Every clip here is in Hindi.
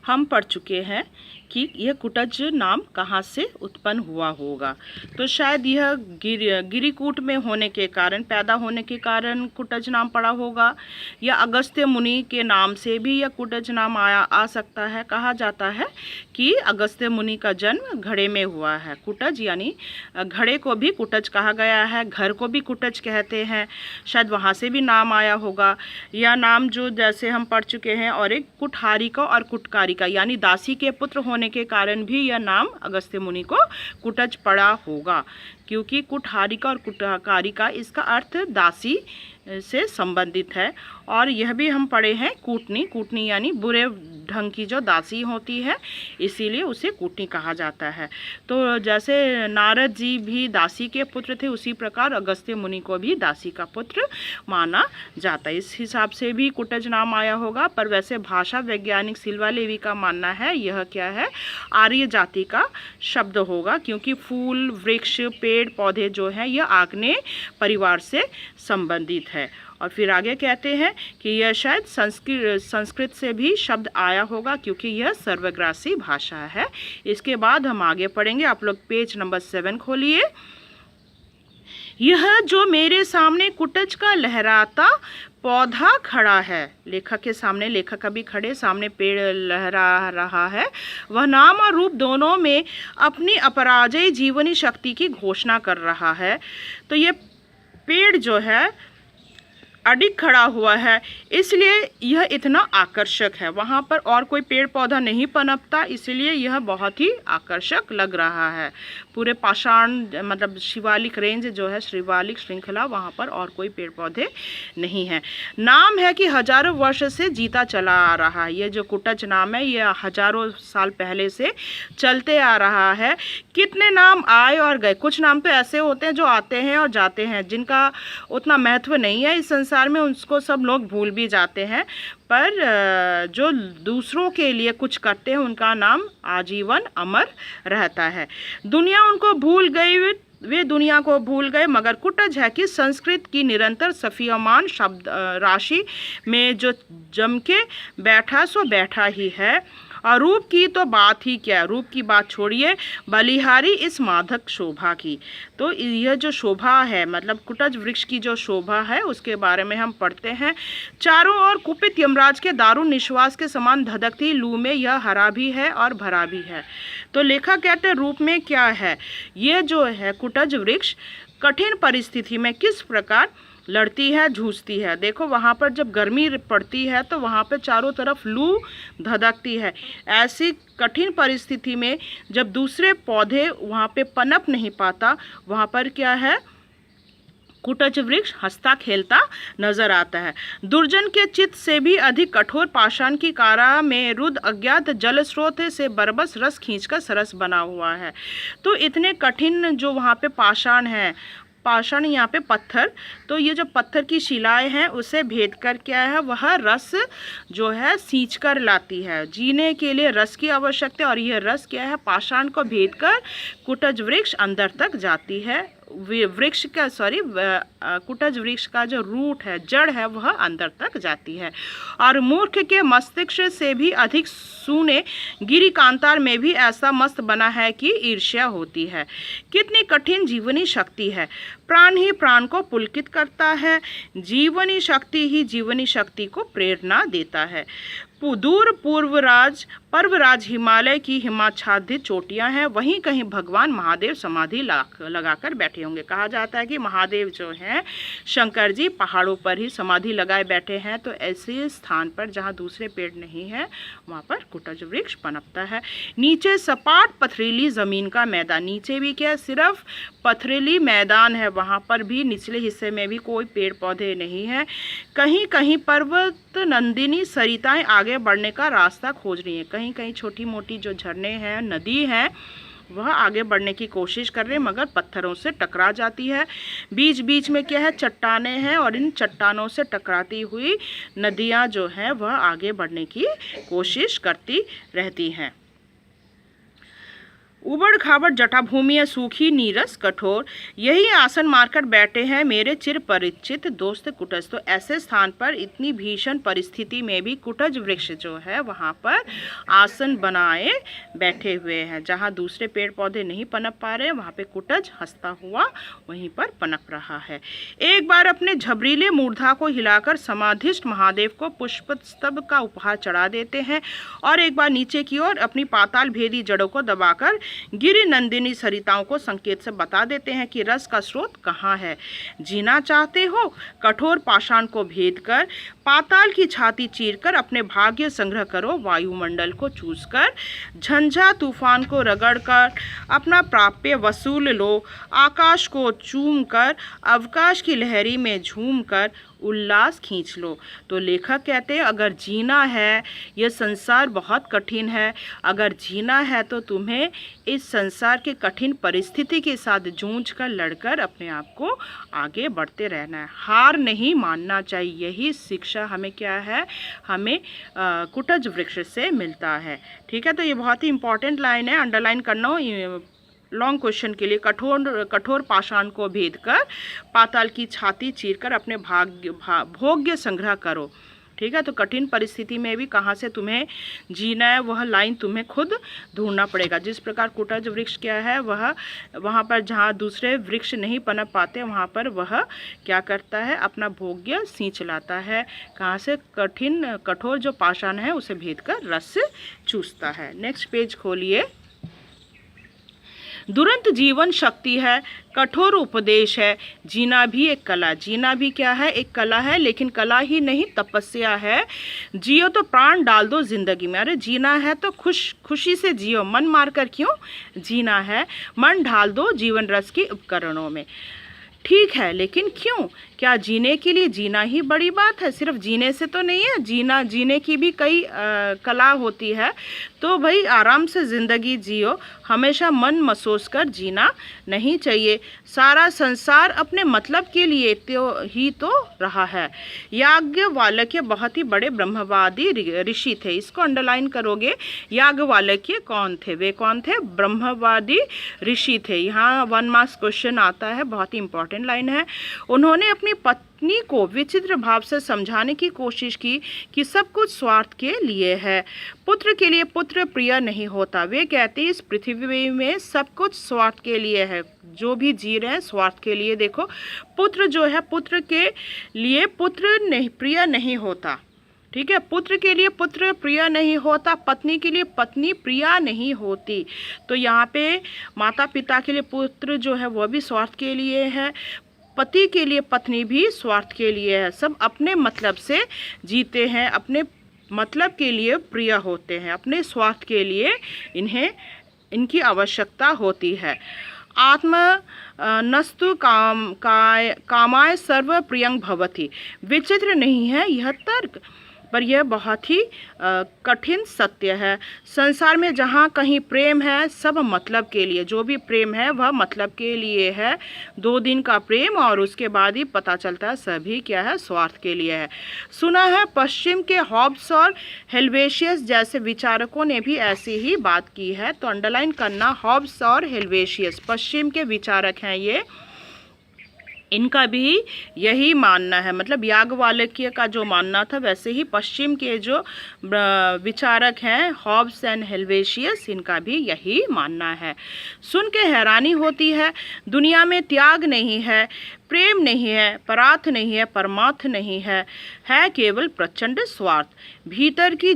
हम पढ़ चुके हैं कि यह कुटज नाम कहाँ से उत्पन्न हुआ होगा। तो शायद यह गिरिकूट में होने के कारण, पैदा होने के कारण कुटज नाम पड़ा होगा, या अगस्त्य मुनि के नाम से भी यह कुटज नाम आ सकता है। कहा जाता है कि अगस्त्य मुनि का जन्म घड़े में हुआ है। कुटज यानी घड़े को भी कुटज कहा गया है, घर को भी कुटज कहते हैं, शायद वहाँ से भी नाम आया होगा। यह नाम जो जैसे हम पढ़ चुके हैं, और एक कुठारिका और कुटकारिका यानी दासी के पुत्र होने के कारण भी यह नाम अगस्त्य मुनि को कुटज पड़ा होगा, क्योंकि कुठारिका और कुटकारिका इसका अर्थ दासी से संबंधित है। और यह भी हम पढ़े हैं कूटनी, कूटनी यानी बुरे ढंग की जो दासी होती है, इसीलिए उसे कूटनी कहा जाता है। तो जैसे नारद जी भी दासी के पुत्र थे, उसी प्रकार अगस्त्य मुनि को भी दासी का पुत्र माना जाता है। इस हिसाब से भी कुटज नाम आया होगा। पर वैसे भाषा वैज्ञानिक सिल्वा लेवी का मानना है यह क्या है, आर्य जाति का शब्द होगा, क्योंकि फूल, वृक्ष, पेड़ पौधे जो हैं यह आग्नेय परिवार से संबंधित है। और फिर आगे कहते हैं कि यह शायद संस्कृत से भी शब्द आया होगा, क्योंकि यह सर्वग्रासी भाषा है। इसके बाद हम आगे पढ़ेंगे। आप लोग पेज नंबर 7 खोलिए। यह जो मेरे सामने कुटज का लहराता पौधा खड़ा है, लेखक के सामने, लेखक अभी खड़े, सामने पेड़ लहरा रहा है, वह नाम और रूप दोनों में अपनी अपराजय जीवनी शक्ति की घोषणा कर रहा है। तो ये पेड़ जो है अडिग खड़ा हुआ है, इसलिए यह इतना आकर्षक है। वहाँ पर और कोई पेड़ पौधा नहीं पनपता, इसलिए यह बहुत ही आकर्षक लग रहा है। पूरे पाषाण मतलब शिवालिक रेंज जो है, शिवालिक श्रृंखला, वहाँ पर और कोई पेड़ पौधे नहीं है। नाम है कि हजारों वर्ष से जीता चला आ रहा है। ये जो कुटज नाम है, यह हजारों साल पहले से चलते आ रहा है। कितने नाम आए और गए। कुछ नाम तो ऐसे होते हैं जो आते हैं और जाते हैं, जिनका उतना महत्व नहीं है इस संसार में, उसको सब लोग भूल भी जाते हैं। पर जो दूसरों के लिए कुछ करते हैं, उनका नाम आजीवन अमर रहता है। दुनिया उनको भूल गई, वे दुनिया को भूल गए, मगर कुटज है कि संस्कृत की निरंतर सफियमान शब्द राशि में जो जम के बैठा सो बैठा ही है। और रूप की तो बात ही क्या, रूप की बात छोड़िए, बलिहारी इस मादक शोभा की। तो यह जो शोभा है, मतलब कुटज वृक्ष की जो शोभा है, उसके बारे में हम पढ़ते हैं। चारों ओर कुपित यमराज के दारुण निश्वास के समान धधकती लू में यह हरा भी है और भरा भी है। तो लेखक कहते हैं रूप में क्या है, ये जो है कुटज वृक्ष कठिन परिस्थिति में किस प्रकार लड़ती है, जूझती है। देखो वहाँ पर जब गर्मी पड़ती है तो वहाँ पर चारों तरफ लू धधकती है। ऐसी कठिन परिस्थिति में जब दूसरे पौधे वहाँ पे पनप नहीं पाता, वहाँ पर क्या है, कुटज वृक्ष हंसता खेलता नजर आता है। दुर्जन के चित्त से भी अधिक कठोर पाषाण की कारा में रुद्र अज्ञात जल स्रोत से बरबस रस खींचकर सरस बना हुआ है। तो इतने कठिन जो वहाँ पे पाषाण है, पाषाण यहाँ पे पत्थर, तो ये जो पत्थर की शिलाएं हैं उसे भेद कर क्या है, वह रस जो है सींच कर लाती है। जीने के लिए रस की आवश्यकता है, और यह रस क्या है, पाषाण को भेद कर कुटज वृक्ष अंदर तक जाती है। वृक्ष का कुटज वृक्ष का जो रूट है, जड़ है, वह अंदर तक जाती है। और मूर्ख के मस्तिष्क से भी अधिक सूने गिरी कांतार में भी ऐसा मस्त बना है कि ईर्ष्या होती है। कितनी कठिन जीवनी शक्ति है, प्राण ही प्राण को पुलकित करता है, जीवनी शक्ति ही जीवनी शक्ति को प्रेरणा देता है। दूर पूर्वराज पर्वराज हिमालय की हिमाच्छादित चोटियां हैं, वहीं कहीं भगवान महादेव समाधि लगाकर बैठे होंगे। कहा जाता है कि महादेव जो हैं शंकर जी पहाड़ों पर ही समाधि लगाए बैठे हैं। तो ऐसे स्थान पर जहां दूसरे पेड़ नहीं है, वहां पर कुटज वृक्ष पनपता है। नीचे सपाट पथरीली जमीन का मैदान, नीचे भी क्या, सिर्फ पथरीली मैदान है, वहां पर भी निचले हिस्से में भी कोई पेड़ पौधे नहीं है। कहीं कहीं पर्वत नंदिनी सरिताएं आगे बढ़ने का रास्ता खोज रही हैं। कहीं कहीं छोटी मोटी जो झरने हैं, नदी हैं, वह आगे बढ़ने की कोशिश कर रहे हैं, मगर पत्थरों से टकरा जाती है। बीच बीच में क्या है, चट्टानें हैं, और इन चट्टानों से टकराती हुई नदियां जो हैं वह आगे बढ़ने की कोशिश करती रहती हैं। उबड़ खाबड़ जटाभूमि है, सूखी नीरस कठोर, यही आसन मारकर बैठे हैं मेरे चिर परिचित दोस्त कुटज। तो ऐसे स्थान पर इतनी भीषण परिस्थिति में भी कुटज वृक्ष जो है वहाँ पर आसन बनाए बैठे हुए हैं। जहाँ दूसरे पेड़ पौधे नहीं पनप पा रहे, वहाँ पे कुटज हंसता हुआ वहीं पर पनप रहा है। एक बार अपने झबरीले मूर्धा को हिलाकर समाधिष्ठ महादेव को पुष्प स्तंभ का उपहार चढ़ा देते हैं और एक बार नीचे की ओर अपनी पाताल भेदी जड़ों को दबाकर गिरि नंदिनी सरिताओं को संकेत से बता देते हैं कि रस का स्रोत कहाँ है। जीना चाहते हो, कठोर पाषाण को भेद कर पाताल की छाती चीरकर अपने भाग्य संग्रह करो, वायुमंडल को चूसकर झंझा तूफान को रगड़कर अपना प्राप्य वसूल लो, आकाश को चूम कर अवकाश की लहरी में झूम कर उल्लास खींच लो। तो लेखक कहते हैं अगर जीना है, यह संसार बहुत कठिन है, अगर जीना है तो तुम्हें इस संसार के कठिन परिस्थिति के साथ जूझ कर लड़कर अपने आप को आगे बढ़ते रहना है, हार नहीं मानना चाहिए। यही शिक्षा हमें क्या है, हमें कुटज वृक्ष से मिलता है। ठीक है, तो ये बहुत ही इंपॉर्टेंट लाइन है, अंडरलाइन करना हो लॉन्ग क्वेश्चन के लिए। कठोर पाषाण को भेद कर पाताल की छाती चीरकर अपने भोग्य संग्रह करो। ठीक है, तो कठिन परिस्थिति में भी कहाँ से तुम्हें जीना है वह लाइन तुम्हें खुद ढूंढना पड़ेगा। जिस प्रकार कुटज वृक्ष क्या है, वह वहाँ पर जहाँ दूसरे वृक्ष नहीं पनप पाते वहाँ पर वह क्या करता है, अपना भोग्य सींच लाता है। कहाँ से, कठोर जो पाषाण है उसे भेद कर रस चूसता है। नेक्स्ट पेज खोलिए। दुरंत जीवन शक्ति है, कठोर उपदेश है, जीना भी एक कला। जीना भी क्या है, एक कला है, लेकिन कला ही नहीं तपस्या है। जियो तो प्राण डाल दो जिंदगी में। अरे जीना है तो खुशी से जियो, मन मारकर क्यों जीना है, मन ढाल दो जीवन रस के उपकरणों में। ठीक है, लेकिन क्यों, क्या जीने के लिए जीना ही बड़ी बात है? सिर्फ जीने से तो नहीं है, जीने की भी कई कला होती है। तो भाई आराम से ज़िंदगी जियो, हमेशा मन मसोस कर जीना नहीं चाहिए। सारा संसार अपने मतलब के लिए तो रहा है। याज्ञवल्क्य बहुत ही बड़े ब्रह्मवादी ऋषि थे, इसको अंडरलाइन करोगे। याज्ञवल्क्य कौन थे? वे कौन थे? ब्रह्मवादी ऋषि थे। यहाँ 1 मार्क्स क्वेश्चन आता है, बहुत ही इंपॉर्टेंट लाइन है। उन्होंने अपनी पत्नी को विचित्र भाव से समझाने की कोशिश की कि सब कुछ स्वार्थ के लिए है, पुत्र के लिए पुत्र प्रिय नहीं होता। वे कहते हैं इस पृथ्वी में सब कुछ स्वार्थ के लिए है, जो भी जी रहे हैं स्वार्थ के लिए। देखो, पुत्र जो है, पुत्र के लिए पुत्र नहीं प्रिय नहीं होता। ठीक है, पुत्र के लिए पुत्र प्रिय नहीं होता, पत्नी के लिए पत्नी प्रिया नहीं होती। तो यहाँ पे माता पिता के लिए पुत्र जो है वह भी स्वार्थ के लिए है, पति के लिए पत्नी भी स्वार्थ के लिए है। सब अपने मतलब से जीते हैं, अपने मतलब के लिए प्रिय होते हैं, अपने स्वार्थ के लिए इनकी आवश्यकता होती है। आत्म नस्तु कामाय सर्व प्रियं भवति। विचित्र नहीं है यह तर्क, पर यह बहुत ही कठिन सत्य है। संसार में जहाँ कहीं प्रेम है, सब मतलब के लिए। जो भी प्रेम है वह मतलब के लिए है। 2 दिन का प्रेम और उसके बाद ही पता चलता है सभी क्या है, स्वार्थ के लिए है। सुना है पश्चिम के हॉब्स और हेल्वेशियस जैसे विचारकों ने भी ऐसी ही बात की है। तो अंडरलाइन करना, हॉब्स और हेल्वेशियस पश्चिम के विचारक हैं ये, इनका भी यही मानना है। मतलब याज्ञवल्क्य का जो मानना था, वैसे ही पश्चिम के जो विचारक हैं हॉब्स एंड हेल्वेशियस, इनका भी यही मानना है। सुन के हैरानी होती है, दुनिया में त्याग नहीं है, प्रेम नहीं है, परार्थ नहीं है, परमार्थ नहीं है केवल प्रचंड स्वार्थ। भीतर की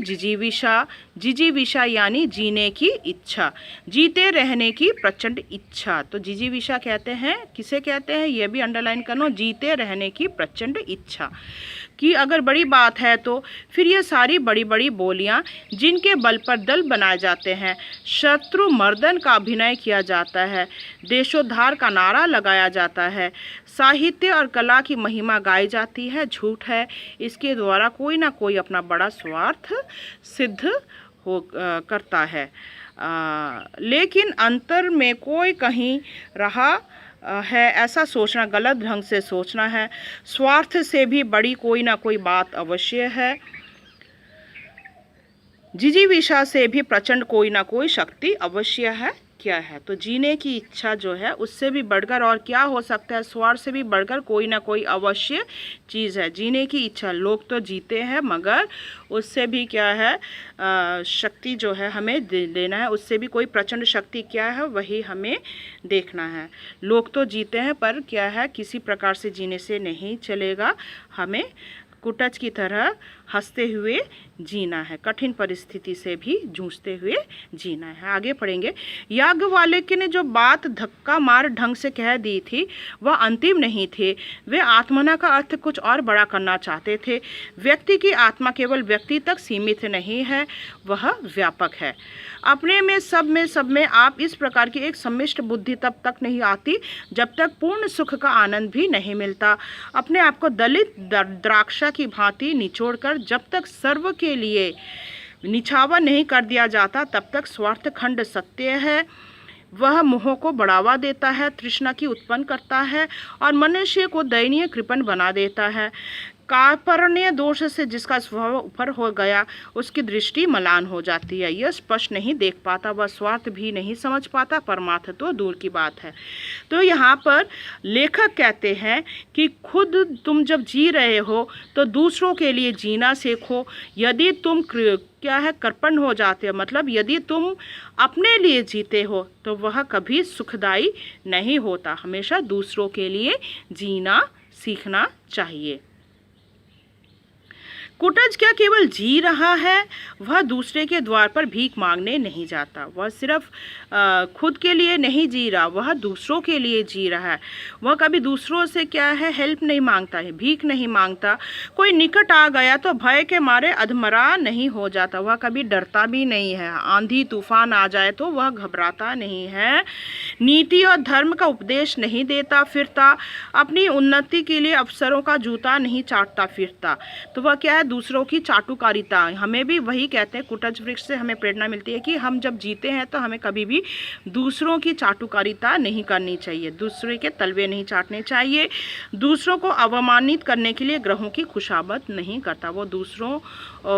जिजीविषा यानी जीने की इच्छा, जीते रहने की प्रचंड इच्छा। तो जिजीविषा कहते हैं, किसे कहते हैं ये भी अंडरलाइन करना, जीते रहने की प्रचंड इच्छा कि अगर बड़ी बात है तो फिर ये सारी बड़ी बड़ी बोलियां जिनके बल पर दल बनाए जाते हैं, शत्रु मर्दन का अभिनय किया जाता है, देशोद्धार का नारा लगाया जाता है, साहित्य और कला की महिमा गाई जाती है, झूठ है। इसके द्वारा कोई ना कोई अपना बड़ा स्वार्थ सिद्ध करता है, लेकिन अंतर में कोई कहीं रहा है, ऐसा सोचना गलत ढंग से सोचना है। स्वार्थ से भी बड़ी कोई ना कोई बात अवश्य है, जिजीविषा से भी प्रचंड कोई ना कोई शक्ति अवश्य है। क्या है। तो जीने की इच्छा जो है उससे भी बढ़कर और क्या हो सकता है, स्वार्थ से भी बढ़कर कोई ना कोई अवश्य चीज़ है। जीने की इच्छा, लोग तो जीते हैं मगर उससे भी क्या है, शक्ति जो है हमें देना है, उससे भी कोई प्रचंड शक्ति क्या है वही हमें देखना है। लोग तो जीते हैं पर क्या है, किसी प्रकार से जीने से नहीं चलेगा, हमें कुटच की तरह हंसते हुए जीना है, कठिन परिस्थिति से भी जूझते हुए जीना है। आगे पढ़ेंगे। याज्ञवल्क्य ने जो बात धक्का मार ढंग से कह दी थी वह अंतिम नहीं थे, वे आत्मना का अर्थ कुछ और बड़ा करना चाहते थे। व्यक्ति की आत्मा केवल व्यक्ति तक सीमित नहीं है, वह व्यापक है। अपने में सब में आप इस प्रकार की एक सम्मिष्ट बुद्धि तब तक नहीं आती जब तक पूर्ण सुख का आनंद भी नहीं मिलता। अपने आप को दलित द्राक्षा की भांति निचोड़कर जब तक सर्व के लिए निछावर नहीं कर दिया जाता तब तक स्वार्थ खंड सत्य है। वह मोह को बढ़ावा देता है, तृष्णा की उत्पन्न करता है और मनुष्य को दयनीय कृपण बना देता है। कार्पण्य दोष से जिसका स्वभाव ऊपर हो गया उसकी दृष्टि मलान हो जाती है, यह स्पष्ट नहीं देख पाता, वह स्वार्थ भी नहीं समझ पाता, परमार्थ तो दूर की बात है। तो यहाँ पर लेखक कहते हैं कि खुद तुम जब जी रहे हो तो दूसरों के लिए जीना सीखो। यदि तुम क्या है कर्पण हो जाते हो, मतलब यदि तुम अपने लिए जीते हो तो वह कभी सुखदायी नहीं होता। हमेशा दूसरों के लिए जीना सीखना चाहिए। कुटज क्या केवल जी रहा है, वह दूसरे के द्वार पर भीख मांगने नहीं जाता। वह सिर्फ खुद के लिए नहीं जी रहा, वह दूसरों के लिए जी रहा है। वह कभी दूसरों से क्या है हेल्प नहीं मांगता है, भीख नहीं मांगता। कोई निकट आ गया तो भय के मारे अधमरा नहीं हो जाता, वह कभी डरता भी नहीं है। आंधी तूफान आ जाए तो वह घबराता नहीं है। नीति और धर्म का उपदेश नहीं देता फिरता, अपनी उन्नति के लिए अफसरों का जूता नहीं चाटता फिरता। तो वह क्या है, दूसरों की चाटुकारिता। हमें भी वही कहते हैं, कुटज वृक्ष से हमें प्रेरणा मिलती है कि हम जब जीते हैं तो हमें कभी भी दूसरों की चाटुकारिता नहीं करनी चाहिए, दूसरे के तलवे नहीं चाटने चाहिए। दूसरों को अवमानित करने के लिए ग्रहों की खुशामद नहीं करता, वो दूसरों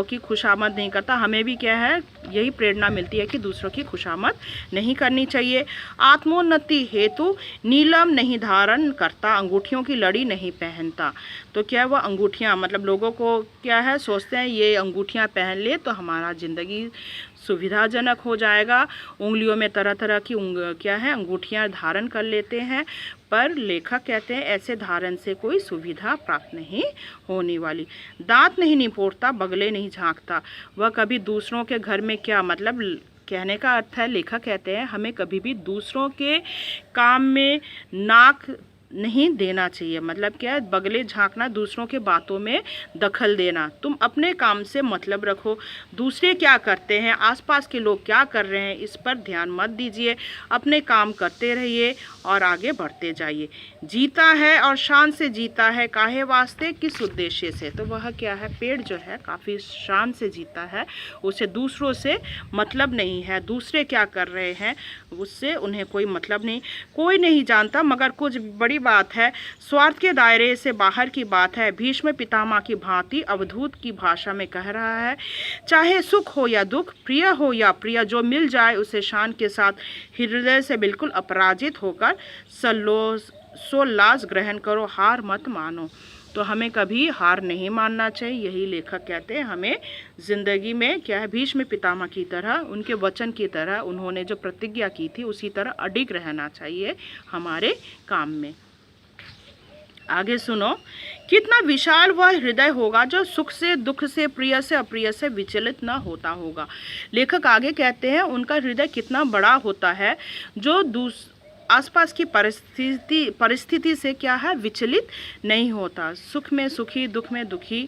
की खुशामद नहीं करता। हमें भी क्या है यही प्रेरणा मिलती है कि दूसरों की खुशामद नहीं करनी चाहिए। आत्मोन्नति हेतु नीलम नहीं धारण करता, अंगूठियों की लड़ी नहीं पहनता। तो क्या वह अंगूठियाँ, मतलब लोगों को क्या है सोचते हैं ये अंगूठियाँ पहन ले तो हमारा ज़िंदगी सुविधाजनक हो जाएगा। उंगलियों में तरह तरह की क्या है अंगूठियाँ धारण कर लेते हैं, पर लेखक कहते हैं ऐसे धारण से कोई सुविधा प्राप्त नहीं होने वाली। दांत नहीं निपोड़ता, बगले नहीं झांकता, वह कभी दूसरों के घर में क्या, मतलब कहने का अर्थ है, लेखक कहते हैं हमें कभी भी दूसरों के काम में नाक नहीं देना चाहिए। मतलब क्या है, बगले झांकना, दूसरों के बातों में दखल देना। तुम अपने काम से मतलब रखो, दूसरे क्या करते हैं, आसपास के लोग क्या कर रहे हैं, इस पर ध्यान मत दीजिए। अपने काम करते रहिए और आगे बढ़ते जाइए। जीता है और शान से जीता है, काहे वास्ते, किस उद्देश्य से। तो वह क्या है, पेड़ जो है काफ़ी शान से जीता है, उसे दूसरों से मतलब नहीं है, दूसरे क्या कर रहे हैं उससे उन्हें कोई मतलब नहीं। कोई नहीं जानता मगर कुछ बड़ी बात है, स्वार्थ के दायरे से बाहर की बात है। भीष्म पितामह की भांति अवधूत की भाषा में कह रहा है, चाहे सुख हो या दुख, प्रिय हो या प्रिय, जो मिल जाए उसे शान के साथ हृदय से बिल्कुल अपराजित होकर सोल्लास ग्रहण करो, हार मत मानो। तो हमें कभी हार नहीं मानना चाहिए, यही लेखक कहते हैं। हमें ज़िंदगी में क्या है, भीष्म पितामह की तरह, उनके वचन की तरह, उन्होंने जो प्रतिज्ञा की थी उसी तरह अडिग रहना चाहिए हमारे काम में। आगे सुनो, कितना विशाल वह हृदय होगा जो सुख से दुख से प्रिय से अप्रिय से विचलित न होता होगा। लेखक आगे कहते हैं उनका हृदय कितना बड़ा होता है जो आसपास की परिस्थिति से क्या है विचलित नहीं होता। सुख में सुखी, दुख में दुखी,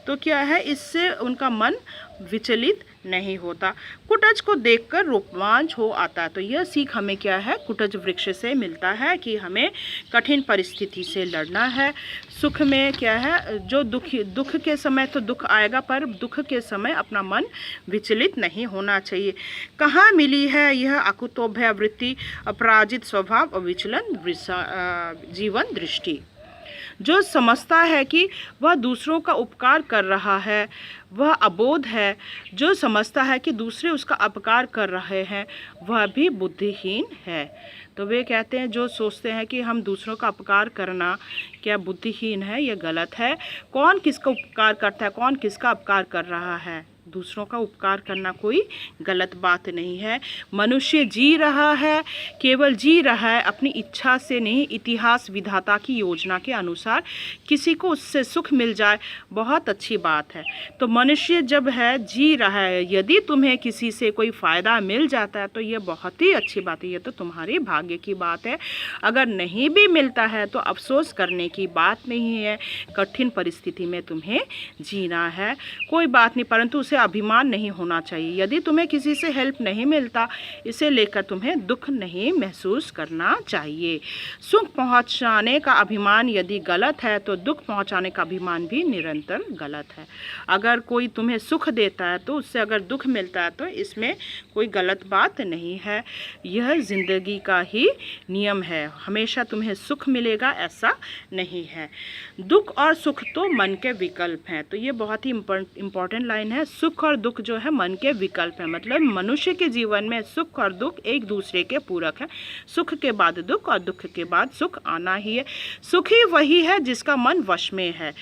तो क्या है इससे उनका मन विचलित नहीं होता। कुटज को देखकर रोमांच हो आता है। तो यह सीख हमें क्या है, कुटज वृक्ष से मिलता है कि हमें कठिन परिस्थिति से लड़ना है। सुख में क्या है, जो दुख के समय तो दुख आएगा, पर दुख के समय अपना मन विचलित नहीं होना चाहिए। कहाँ मिली है यह अकुतोभय वृत्ति, अपराजित स्वभाव, अविचलन जीवन दृष्टि। जो समझता है कि वह दूसरों का उपकार कर रहा है, वह अबोध है। जो समझता है कि दूसरे उसका अपकार कर रहे हैं वह भी बुद्धिहीन है। तो वे कहते हैं जो सोचते हैं कि हम दूसरों का अपकार करना क्या बुद्धिहीन है, यह गलत है। कौन किसका उपकार करता है, कौन किसका अपकार कर रहा है? दूसरों का उपकार करना कोई गलत बात नहीं है। मनुष्य जी रहा है, केवल जी रहा है, अपनी इच्छा से नहीं, इतिहास विधाता की योजना के अनुसार। किसी को उससे सुख मिल जाए बहुत अच्छी बात है। तो मनुष्य जब है जी रहा है, यदि तुम्हें किसी से कोई फ़ायदा मिल जाता है तो ये बहुत ही अच्छी बात है, ये तो तुम्हारे भाग्य की बात है। अगर नहीं भी मिलता है तो अफसोस करने की बात नहीं है। कठिन परिस्थिति में तुम्हें जीना है, कोई बात नहीं, परंतु उसे अभिमान नहीं होना चाहिए। यदि तुम्हें किसी से हेल्प नहीं मिलता, इसे लेकर तुम्हें दुख नहीं महसूस करना चाहिए। सुख पहुंचाने का अभिमान यदि गलत है तो दुख पहुंचाने का अभिमान भी निरंतर गलत है। अगर कोई तुम्हें सुख देता है तो उससे अगर दुख मिलता है तो इसमें कोई गलत बात नहीं है। यह ज़िंदगी का ही नियम है, हमेशा तुम्हें सुख मिलेगा ऐसा नहीं है। दुख और सुख तो मन के विकल्प हैं। तो ये बहुत ही इम्पोर्टेंट लाइन है। सुख और दुख जो है मन के विकल्प हैं, मतलब मनुष्य के जीवन में सुख और दुख एक दूसरे के पूरक हैं। सुख के बाद दुख और दुख के बाद सुख आना ही है। सुखी वही है जिसका मन वश में है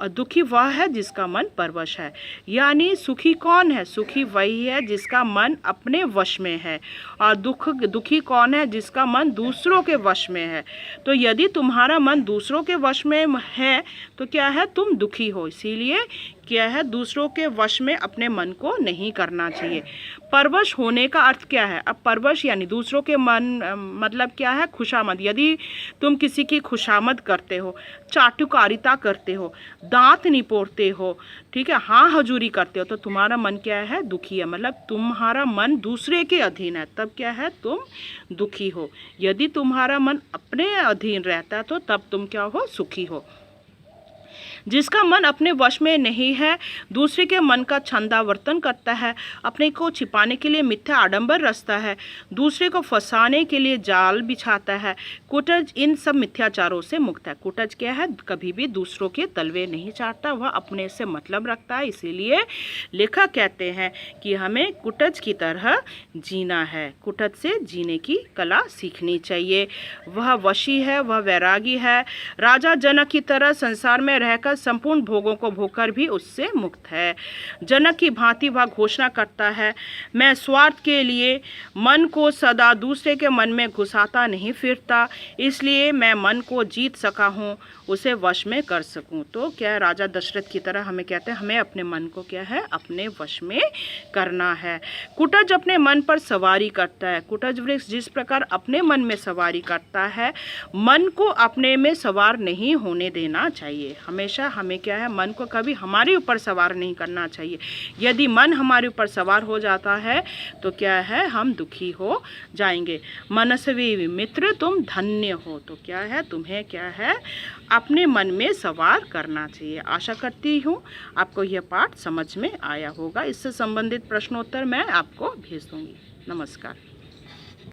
और दुखी वह है जिसका मन परवश है। यानी सुखी कौन है? सुखी वही है जिसका मन अपने वश में है, और दुखी कौन है? जिसका मन दूसरों के वश में है। तो यदि तुम्हारा मन दूसरों के वश में है तो क्या है? तुम दुखी हो। इसीलिए क्या है? दूसरों के वश में अपने मन को नहीं करना चाहिए। परवश होने का अर्थ क्या है? अब परवश यानी दूसरों के मन मतलब क्या है? खुशामद। यदि तुम किसी की खुशामद करते हो, चाटुकारिता करते हो, दांत निपोड़ते हो, ठीक है, हाँ हजूरी करते हो, तो तुम्हारा मन क्या है? दुखी है। मतलब तुम्हारा मन दूसरे के अधीन है, तब क्या है? तुम दुखी हो। यदि तुम्हारा मन अपने अधीन रहता है तो तब तुम क्या हो? सुखी हो। जिसका मन अपने वश में नहीं है, दूसरे के मन का छंदावर्तन करता है, अपने को छिपाने के लिए मिथ्या आडंबर रचता है, दूसरे को फंसाने के लिए जाल बिछाता है, कुटज इन सब मिथ्याचारों से मुक्त है। कुटज क्या है? कभी भी दूसरों के तलवे नहीं चाटता, वह अपने से मतलब रखता है। इसीलिए लेखक कहते हैं कि हमें कुटज की तरह जीना है, कुटज से जीने की कला सीखनी चाहिए। वह वशी है, वह वैरागी है, राजा जनक की तरह संसार में रहकर संपूर्ण भोगों को भोगकर भी उससे मुक्त है। जनक की भांति वह घोषणा करता है, मैं स्वार्थ के लिए मन को सदा दूसरे के मन में घुसाता नहीं फिरता, इसलिए मैं मन को जीत सका हूँ, उसे वश में कर सकूँ। तो क्या है? राजा दशरथ की तरह हमें कहते हैं हमें अपने मन को क्या है? अपने वश में करना है। कुटज अपने मन पर सवारी करता है। कुटज वृक्ष जिस प्रकार अपने मन में सवारी करता है, मन को अपने में सवार नहीं होने देना चाहिए। हमेशा हमें क्या है? मन को कभी हमारे ऊपर सवार नहीं करना चाहिए। यदि मन हमारे ऊपर सवार हो जाता है तो क्या है? हम दुखी हो जाएंगे। मनस्वी मित्र तुम धन्य हो। तो क्या है? तुम्हें क्या है? अपने मन में सवार करना चाहिए। आशा करती हूँ आपको यह पाठ समझ में आया होगा। इससे संबंधित प्रश्नोत्तर मैं आपको भेज दूँगी। नमस्कार।